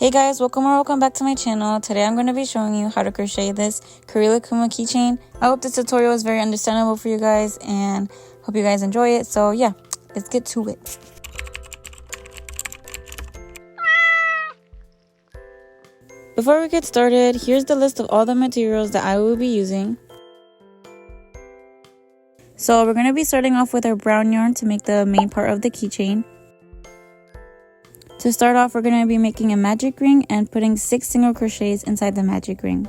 Hey guys, welcome back to my channel. Today I'm going to be showing you how to crochet this Korilakkuma keychain. I hope this tutorial is very understandable for you guys and hope you guys enjoy it. So yeah, let's get to it. Before we get started, here's the list of all the materials that I will be using. So we're going to be starting off with our brown yarn to make the main part of the keychain. To start off, we're going to be making a magic ring and putting 6 single crochets inside the magic ring.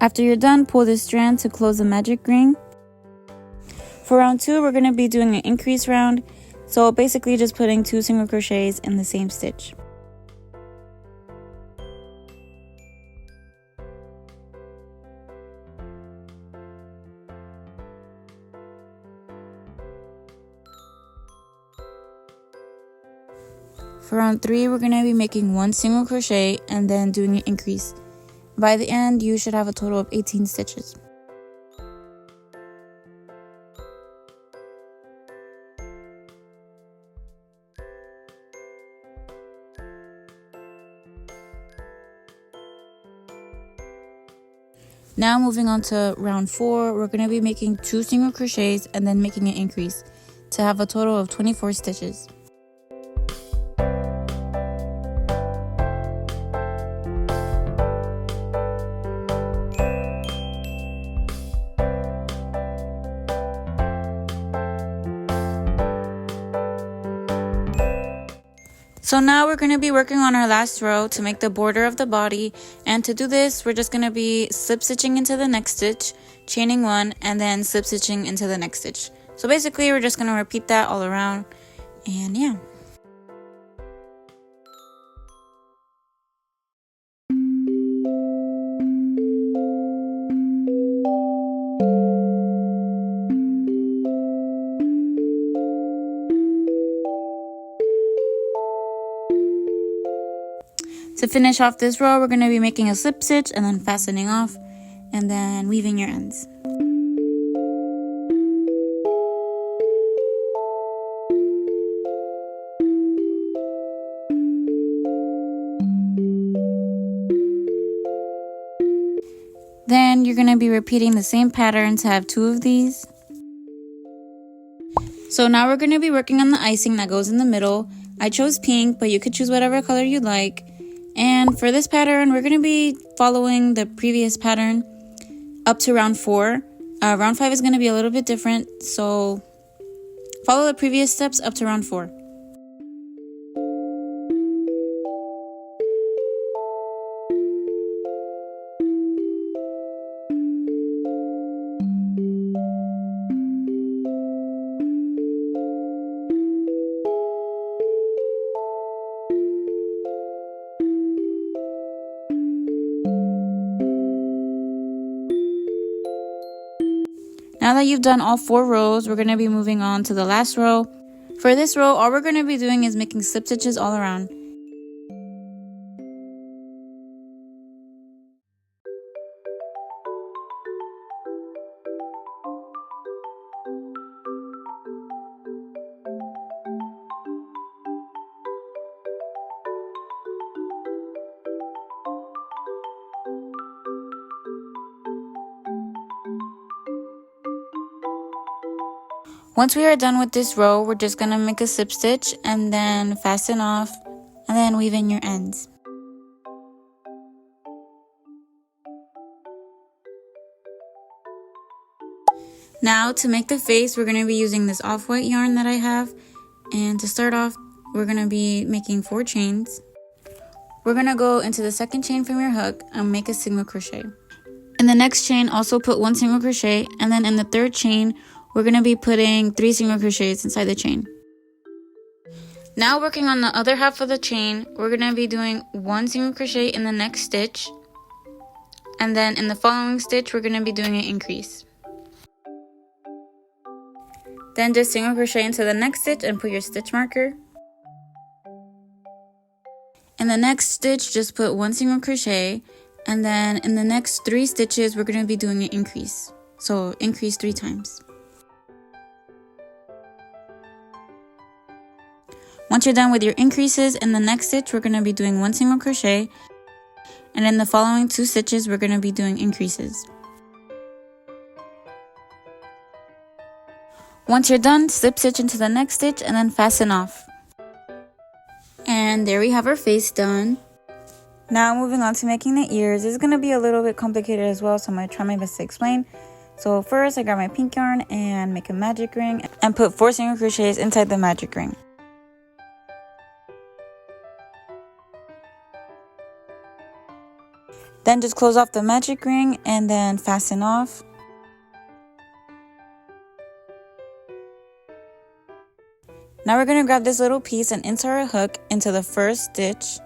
After you're done, pull this strand to close the magic ring. For round 2, we're going to be doing an increase round, so basically just putting 2 single crochets in the same stitch. For round 3, we're going to be making 1 single crochet and then doing an increase. By the end, you should have a total of 18 stitches. Now moving on to round 4, we're going to be making 2 single crochets and then making an increase to have a total of 24 stitches. So now we're going to be working on our last row to make the border of the body, and to do this we're just going to be slip stitching into the next stitch, chaining 1, and then slip stitching into the next stitch. So basically we're just going to repeat that all around, and yeah. To finish off this row, we're going to be making a slip stitch and then fastening off and then weaving your ends. Then you're going to be repeating the same pattern to have 2 of these. So now we're going to be working on the icing that goes in the middle. I chose pink, but you could choose whatever color you'd like. And for this pattern, we're going to be following the previous pattern up to round 4. Round 5 is going to be a little bit different, so follow the previous steps up to round 4. Now that you've done all 4 rows, we're going to be moving on to the last row. For this row, all we're going to be doing is making slip stitches all around. Once we are done with this row, we're just going to make a slip stitch and then fasten off and then weave in your ends. Now to make the face, we're going to be using this off-white yarn that I have. And to start off, we're going to be making 4 chains. We're going to go into the second chain from your hook and make a single crochet. In the next chain, also put 1 single crochet, and then in the third chain, we're going to be putting 3 single crochets inside the chain. Now working on the other half of the chain, we're going to be doing 1 single crochet in the next stitch. And then in the following stitch, we're going to be doing an increase. Then just single crochet into the next stitch and put your stitch marker. In the next stitch, just put 1 single crochet. And then in the next 3 stitches, we're going to be doing an increase. So increase 3 times. Once you're done with your increases, in the next stitch we're going to be doing 1 single crochet, and in the following 2 stitches we're going to be doing increases. Once you're done, slip stitch into the next stitch and then fasten off. And there we have our face done. Now moving on to making the ears. This is going to be a little bit complicated as well, so I'm going to try my best to explain. So first I grab my pink yarn and make a magic ring and put 4 single crochets inside the magic ring. Then just close off the magic ring and then fasten off. Now we're going to grab this little piece and insert our hook into the first stitch.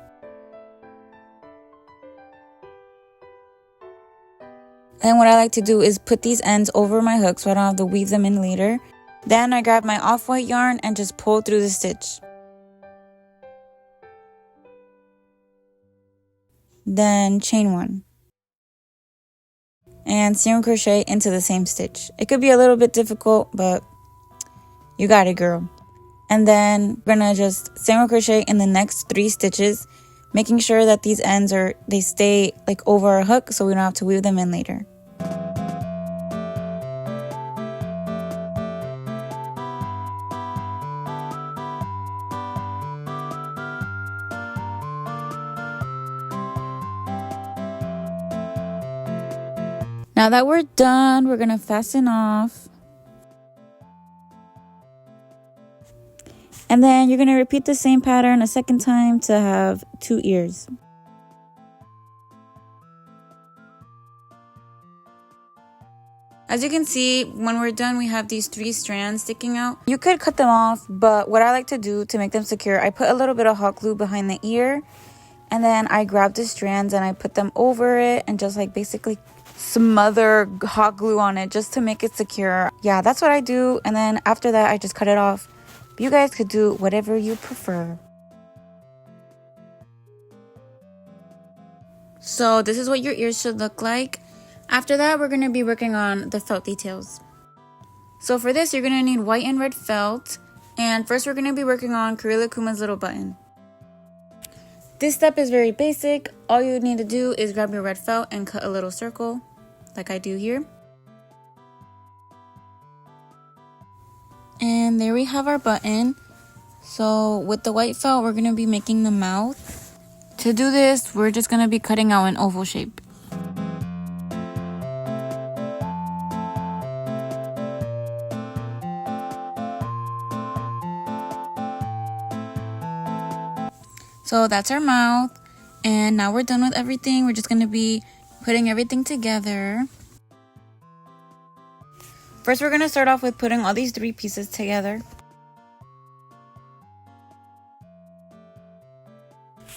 And what I like to do is put these ends over my hook so I don't have to weave them in later. Then I grab my off-white yarn and just pull through the stitch. Then chain 1. And single crochet into the same stitch. It could be a little bit difficult, but you got it, girl. And then we're gonna just single crochet in the next 3 stitches, making sure that these ends they stay like over our hook so we don't have to weave them in later. Now that we're done, we're gonna fasten off. And then you're going to repeat the same pattern a second time to have 2 ears. As you can see, when we're done, we have these 3 strands sticking out. You could cut them off, but what I like to do to make them secure, I put a little bit of hot glue behind the ear. And then I grab the strands and I put them over it and just like basically smother hot glue on it just to make it secure. Yeah, that's what I do. And then after that, I just cut it off. You guys could do whatever you prefer. So this is what your ears should look like. After that, we're going to be working on the felt details. So for this, you're going to need white and red felt. And first, we're going to be working on Korilakuma's little button. This step is very basic. All you need to do is grab your red felt and cut a little circle, like I do here. And there we have our button. So with the white felt, we're going to be making the mouth. To do this, we're just going to be cutting out an oval shape. So that's our mouth. And now we're done with everything. We're just going to be putting everything together. First, we're going to start off with putting all these 3 pieces together.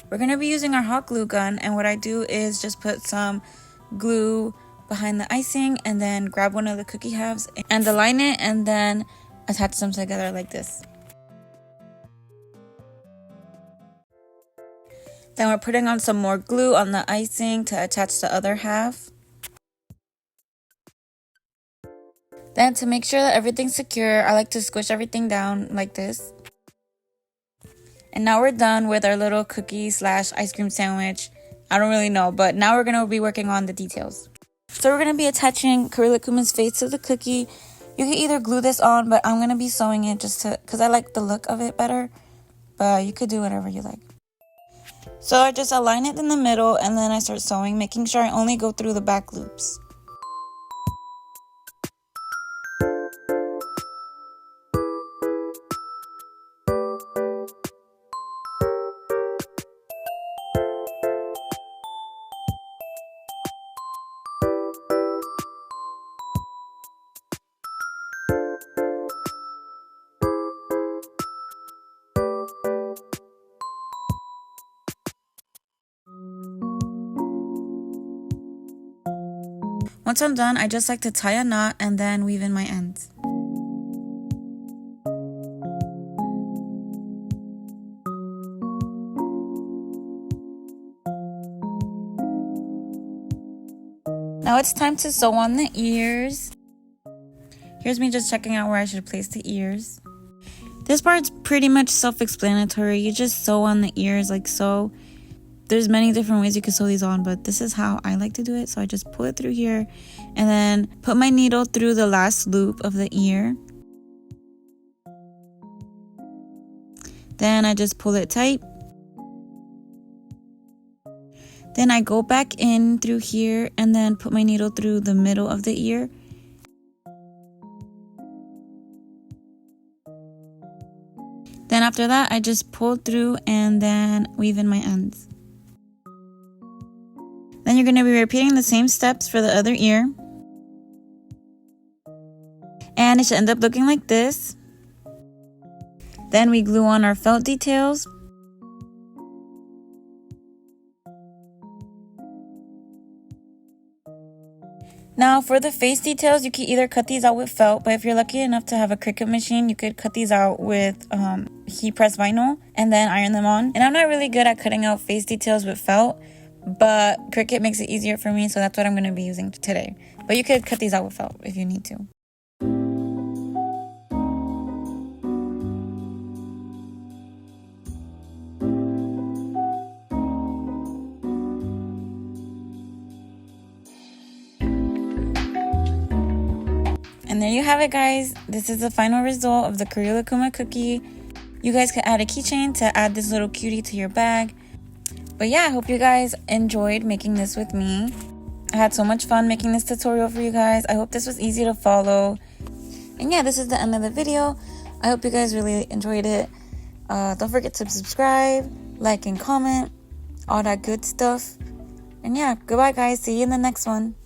We're going to be using our hot glue gun, and what I do is just put some glue behind the icing and then grab one of the cookie halves and align it and then attach them together like this. Then we're putting on some more glue on the icing to attach the other half. Then to make sure that everything's secure, I like to squish everything down like this. And now we're done with our little cookie / ice cream sandwich. I don't really know, but now we're going to be working on the details. So we're going to be attaching Korilakuma's face to the cookie. You can either glue this on, but I'm going to be sewing it just because I like the look of it better. But you could do whatever you like. So I just align it in the middle and then I start sewing, making sure I only go through the back loops. Once I'm done, I just like to tie a knot and then weave in my ends. Now it's time to sew on the ears. Here's me just checking out where I should place the ears. This part's pretty much self-explanatory. You just sew on the ears like so. There's many different ways you can sew these on, but this is how I like to do it. So I just pull it through here and then put my needle through the last loop of the ear. Then I just pull it tight. Then I go back in through here and then put my needle through the middle of the ear. Then after that, I just pull through and then weave in my ends. Then you're going to be repeating the same steps for the other ear. And it should end up looking like this. Then we glue on our felt details. Now for the face details, you can either cut these out with felt, but if you're lucky enough to have a Cricut machine, you could cut these out with heat press vinyl and then iron them on. And I'm not really good at cutting out face details with felt, but Cricut makes it easier for me, so that's what I'm going to be using today. But you could cut these out with felt if you need to. And there you have it, guys. This is the final result of the Korilakkuma cookie. You guys could add a keychain to add this little cutie to your bag. But yeah, I hope you guys enjoyed making this with me. I had so much fun making this tutorial for you guys. I hope this was easy to follow. And yeah, this is the end of the video. I hope you guys really enjoyed it. Don't forget to subscribe, like, and comment. All that good stuff. And yeah, goodbye, guys. See you in the next one.